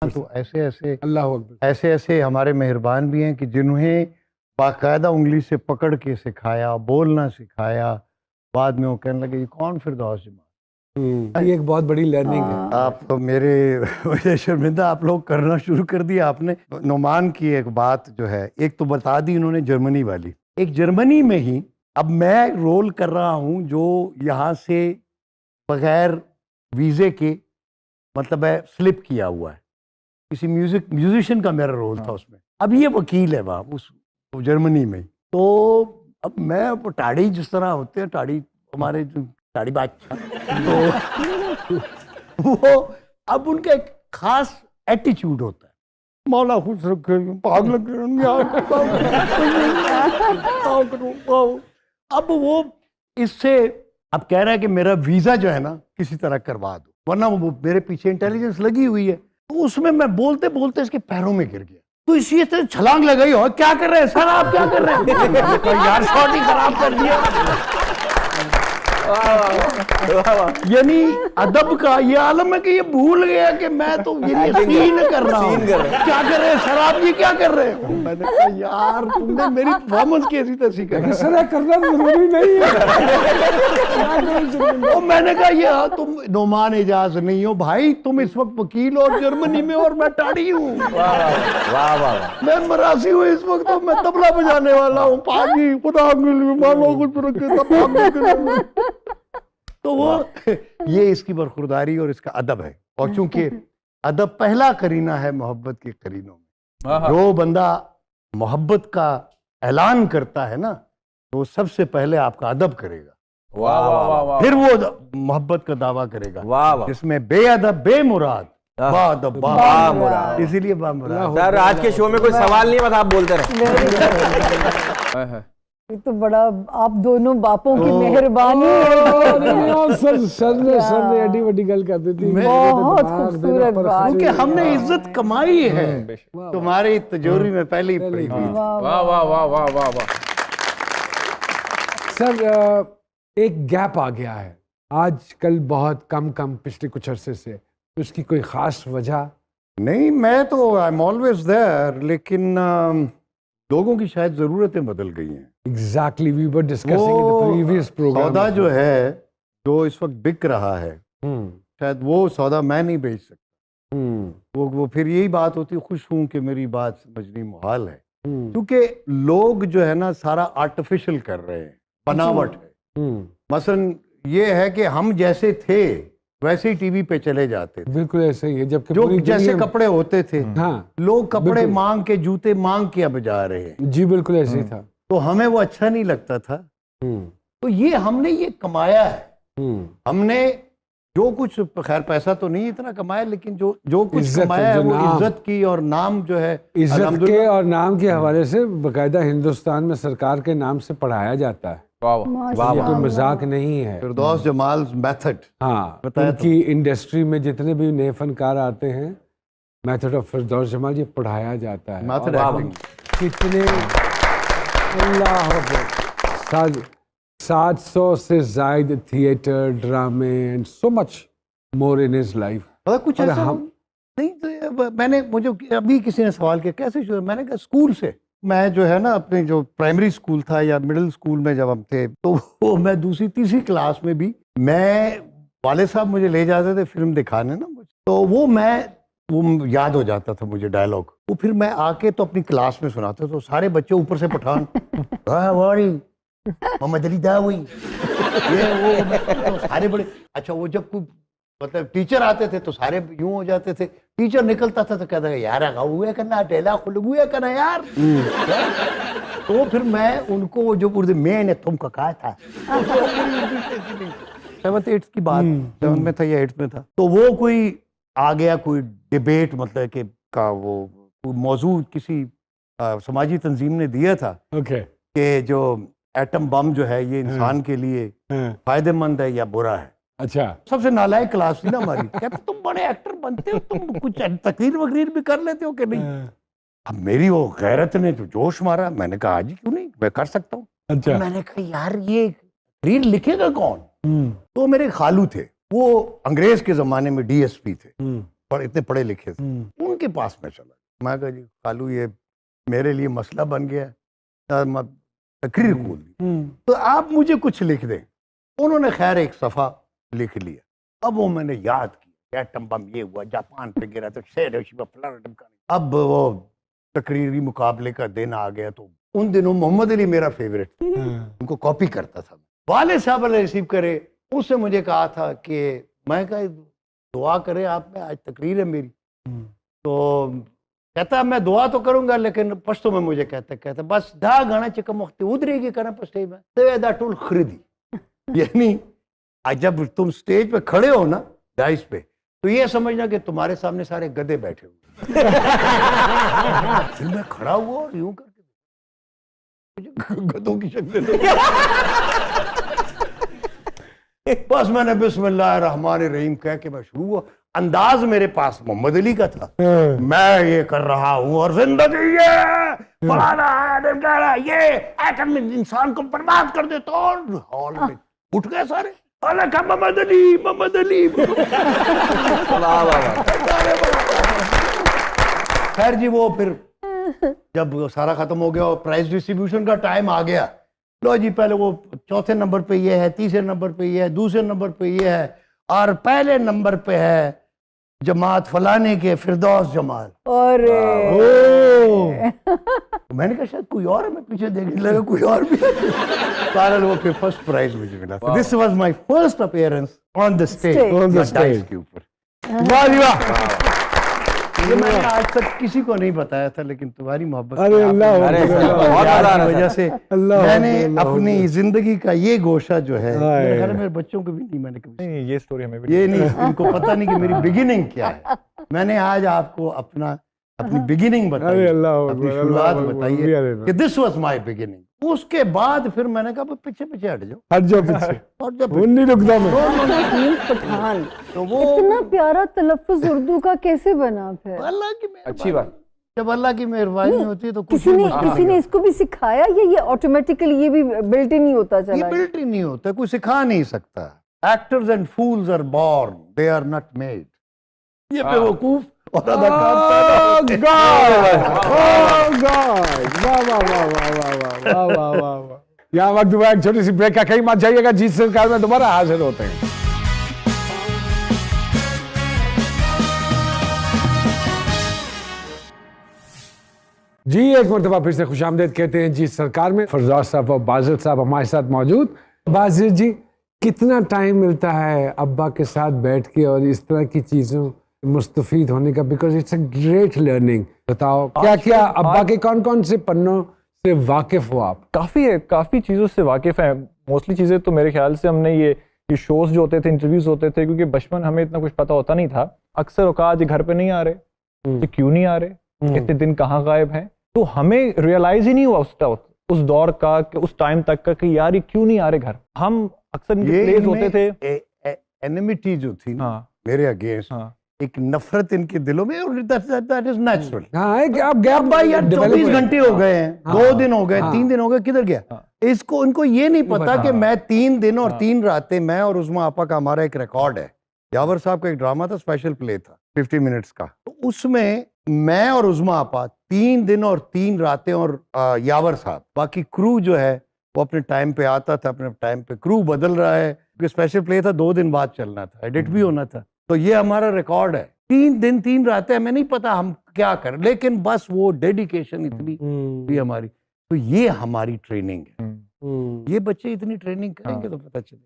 तो ऐसे ऐसे अल्लाह अकबर। ऐसे ऐसे हमारे मेहरबान भी हैं कि जिन्हें बाकायदा उंगली से पकड़ के सिखाया, बोलना सिखाया। बाद में वो कहने लगे ये कौन फिरदौस जमाल। ये एक बहुत बड़ी लर्निंग है। आप तो मेरे मुझे शर्मिंदा आप लोग करना शुरू कर दिया आपने। नोमान की एक बात जो है, एक तो बता दी इन्होंने जर्मनी वाली। एक जर्मनी में ही अब मैं रोल कर रहा हूं जो यहाँ से बगैर वीजे के मतलब है स्लिप किया हुआ है। किसी म्यूजिशियन का मेरा रोल था उसमें। अब ये वकील है वहाँ उस जर्मनी में। तो अब मैं वो टाड़ी जिस तरह होते हैं, टाड़ी हमारे टाड़ी बादशाह, तो वो अब उनका एक खास एटीट्यूड होता है। मौला खुश रखे, पाग लग अब वो इससे अब कह रहा है कि मेरा वीजा जो है ना किसी तरह करवा दो, वरना वो मेरे पीछे इंटेलिजेंस लगी हुई है। तो उसमें मैं बोलते बोलते इसके पैरों में गिर गया। तो इसी तरह छलांग लगाई, और क्या कर रहे हैं सर, आप क्या कर रहे हैं? तो यार शॉट ही खराब कर दिया। यानी अदब का ये आलम है कि ये भूल गया कि मैं तो ये सीन कर रहा हूँ। क्या कर रहे हैं सर, आप ये क्या कर रहे हैं? मैंने कहा यार तुमने मेरी परफॉर्मेंस कैसी तैसी कर सर करना जरूरी नहीं है। तो मैंने कहा ये तुम नोमान एजाज नहीं हो भाई, तुम इस वक्त वकील हो जर्मनी में और मैं टाड़ी हूँ। मैं मरासी हूँ इस वक्त, तो मैं तबला बजाने वाला हूँ। पाजी खुदा मानो कुछ रखे। तो वो ये इसकी बरखुरदारी और इसका अदब है। और चूंकि अदब पहला करीना है मोहब्बत के करीनों में, जो बंदा मोहब्बत का ऐलान करता है ना, तो सबसे पहले आपका अदब करेगा। वाह वाह वाह वाह। फिर वो मोहब्बत का दावा करेगा। वाह वाह। जिसमें बेअदब बेमुराद बाअदब बामुराद, इसीलिए बामुराद। सर आज के शो में कोई सवाल नहीं है, बस आप बोलते रहे। ये तो बड़ा आप दोनों बापों की मेहरबानी है। सर ने एडी वड्डी गल कर दी थी। बहुत खूबसूरत बात। क्योंकि हमने इज्जत कमाई है, तुम्हारी तिजोरी में पहले ही पड़ी हुई। वाह वाह वाह वाह वाह वाह। सर एक गैप आ गया है आजकल बहुत कम पिछले कुछ अरसे से, उसकी कोई खास वजह? नहीं, मैं तो आई एम ऑलवेज देयर, लेकिन लोगों की शायद जरूरतें बदल गई हैं। Exactly, we were discussing in the previous program. सौदा जो है, जो इस वक्त बिक रहा है, शायद वो सौदा मैं नहीं बेच सकता। वो फिर यही बात होती, खुश हूं कि मेरी बात समझनी मुहाल है। क्योंकि लोग जो है ना सारा आर्टिफिशियल कर रहे हैं, बनावट है। मसलन ये है कि हम जैसे थे वैसे ही टीवी पे चले जाते थे। बिल्कुल ऐसे ही है, जबकि जो पूरी जैसे दुनिया- कपड़े होते थे, हाँ, लोग कपड़े बिल्कुल। मांग के, जूते मांग के अब जा रहे हैं। जी बिल्कुल ऐसे ही था। तो हमें वो अच्छा नहीं लगता था। तो ये हमने ये कमाया है। हमने जो कुछ, खैर पैसा तो नहीं इतना कमाया, लेकिन जो कुछ इज्जत, कमाया है जो वो नाम। इज्जत की और नाम जो है इज्जत के अल्हम्दुलिल्लाह। और नाम के हवाले से बकायदा हिंदुस्तान में सरकार के नाम से पढ़ाया जाता है। वाह वाह ये कोई मजाक नहीं है। फिरदौस जमाल मेथड। हाँ, बताया उनकी इंडस्ट्री में जितने भी नए फनकार आते हैं, मेथड ऑफ फिरदौस जमाल, ये पढ़ाया जाता है। मेथड और एक्टिंग। कितने अल्लाह अकबर, 700 से ज्यादा थिएटर, ड्रामे and so much more in his life. पता कुछ और ऐसा हम- नहीं तो मुझे अभी किसी ने सवाल किया कैसे शुरू, मैंने कहा स्कूल से। मैं जो है ना अपने जो प्राइमरी स्कूल था या मिडिल स्कूल में जब हम थे, तो वो मैं दूसरी तीसरी क्लास में भी, मैं वाले साहब मुझे ले जाते थे फिल्म दिखाने ना मुझे, तो वो याद हो जाता था मुझे डायलॉग। वो फिर मैं आके तो अपनी क्लास में सुनाता, तो सारे बच्चे ऊपर से पठान मोहम्मद अली दावी, ये वो, तो सारे बड़े अच्छा। वो जब कोई मतलब टीचर आते थे तो सारे यूं हो जाते थे। टीचर निकलता था तो कहता था यार हुए करना टेला खुलगुए करना यार। तो फिर मैं उनको जो उर्दू मैंने तुमको कहा था, 7th 8th की बात, 7th में था या 8th में था, तो वो कोई आ गया, कोई डिबेट मतलब कि का वो कोई मौजूद किसी समाजी तंजीम ने दिया था कि जो एटम बम जो है ये इंसान के लिए फायदेमंद है या बुरा है। अच्छा, सबसे नालायक क्लास थी ना हमारी। कहते तुम बड़े एक्टर बनते हो, तुम कुछ तकरीर वकरीर भी कर लेते हो कि नहीं? अब मेरी वो गैरत ने तो जोश मारा। मैंने कहा आज क्यों नहीं, मैं कर सकता हूँ। अच्छा। मैंने कहा यार ये तकरीर लिखेगा कौन? तो मेरे खालू थे, वो अंग्रेज के जमाने में डीएसपी थे। और इतने पढ़े लिखे थे, उनके पास में चला। मैं कहा जी कालू ये मेरे लिए मसला बन गया, तकरीर खोल दी, तो आप मुझे कुछ लिख दें। उन्होंने खैर एक सफ़ा लिख लिया। अब वो मैंने याद किया, एटम बम ये हुआ, जापान पे गिरा तो शेर फलाना। अब वो तकरीरी मुकाबले का दिन आ गया, तो उन दिनों मोहम्मद अली मेरा फेवरेट था, उनको कॉपी करता था। वाले साहब ने रिसीव करे, उसने मुझे कहा था कि मैं कहा दुआ करे आप में, आज तकरीर है मेरी। तो कहता मैं दुआ तो करूंगा, लेकिन पश्तो में मुझे कहता बस दा गाना चिकम वक्त उधरेगी करना पश्ते में तो टूल खरीदी। यानी आज जब तुम स्टेज पे खड़े हो ना डाइस पे, तो ये समझना कि तुम्हारे सामने सारे गधे बैठे हुए। फिर मैं खड़ा हुआ और यूं करके गधों की शक्ल बस मैंने बिस्मिल्लाहिर्रहमानिर्रहीम कह के मैं शुरू हुआ। अंदाज मेरे पास मोहम्मद अली का था, मैं ये कर रहा हूँ और जिंदगी ये फलाना है, ये एटम इंसान को बर्बाद कर देता। और हॉल में उठ गए सारे, मोहम्मद अली मोहम्मद अली। खैर जी वो फिर जब सारा खत्म हो गया और प्राइज डिस्ट्रीब्यूशन का टाइम आ गया, लो जी पहले वो चौथे नंबर पे ये है, तीसरे नंबर पे ये है, दूसरे नंबर पे ये है, और पहले नंबर पे है जमात फलाने के फिरदौस जमाल। और मैंने कहा शायद कोई और है, मैं पीछे देखने लगा कोई और भी। सारे लोगों के फर्स्ट प्राइज मुझे मिला था। This was my first appearance on the stage, dice के ऊपर। वाह जी वाह। ये मैंने आज तक किसी को नहीं बताया था, लेकिन तुम्हारी मोहब्बत अरे अल्लाह, की वजह से अल्लाह, मैंने अल्लाह, अपनी जिंदगी का ये गोशा जो है, मेरे ख्याल में मेरे बच्चों को भी नहीं मैंने कभी, नहीं ये स्टोरी हमें भी ये नहीं, इनको पता नहीं कि मेरी बिगिनिंग क्या है। मैंने आज आपको अपनी बिगिनिंग बताई, अरे अल्लाह, अपनी अल्लाह, शुरुआत अल्लाह, बताई अल्लाह, है कि दिस वाज माय बिगिनिंग। उसके बाद फिर मैंने कहा पीछे पीछे हट जाओ, हट जाओ पीछे, हट जाओ। उन्नी रुकदा मैं। नकील पठान, तो वो इतना प्यारा तलफ्फुज उर्दू का कैसे बना फिर? अल्लाह की अच्छी बात। जब अल्लाह की मेहरबानी होती है तो कुछ किसी ने इसको भी सिखाया या ये ऑटोमेटिकली ये भी बिल्ट इन ही होता ये चला? बिल्ट ही नहीं होता, कोई सिखा नहीं सकता। Actors and fools are born, they are not made. ये बेवकूफ और अदाकार पैदा होते हैं। यहाँ वक्त हुआ एक छोटी सी ब्रेक का, कहीं मत जाइएगा। जीत सरकार में दोबारा हाजिर होते हैं। जी एक मरतबा फिर से खुशामदीद कहते हैं जी सरकार में। फरदौस साहब और बाजिल साहब हमारे साथ मौजूद। बाजिल जी, कितना टाइम मिलता है अब्बा के साथ बैठ के और इस तरह की चीज़ों मुस्तफीद होने का? Because it's a great learning. बताओ क्या क्या अब्बा के कौन कौन से पन्नों से वाकिफ हो आप? काफ़ी चीज़ों से वाकिफ़ हैं। मोस्टली चीज़ें तो मेरे ख्याल से हमने ये शोज़ जो होते थे, इंटरव्यूज़ होते थे, क्योंकि बचपन हमें इतना कुछ पता होता नहीं था। अक्सर औकात घर पे नहीं आ रहे, ये क्यों नहीं आ रहे, इतने दिन कहाँ गायब हैं। तो हमें रियलाइज ही नहीं हुआ उस दौर का, उस टाइम तक का, कि यार ये क्यों नहीं आ रहे घर। हम अक्सर इनके प्लेस होते थे, एनिमिटी जो थी हाँ मेरे अगेंस्ट, एक नफरत इनके दिलों में, और दैट इज नेचुरल। हाँ, कि आप गैप भाई यार 24 घंटे हो गए हैं, 2 दिन हो गए, 3 दिन हो गए, किधर गया इसको? इनको ये नहीं पता कि मैं 3 दिन और 3 रातें, मैं और उस्मा आपा का हमारा एक रिकॉर्ड है। यावर साहब का एक ड्रामा था, स्पेशल प्ले था 50 मिनट्स का, तो उसमें मैं और उस्मा आपा 3 दिन और 3 रातें, और यावर साहब, बाकी क्रू जो है वो अपने टाइम पे आता था, अपने टाइम पे। क्रू बदल रहा है क्योंकि स्पेशल प्ले था, 2 दिन बाद चलना था, एडिट भी होना था, तो ये हमारा रिकॉर्ड है। 3 दिन 3 रातें, हमें नहीं पता हम क्या करें, लेकिन बस वो डेडिकेशन इतनी भी हमारी, तो ये हमारी ट्रेनिंग है। ये बच्चे इतनी ट्रेनिंग करेंगे तो पता चले।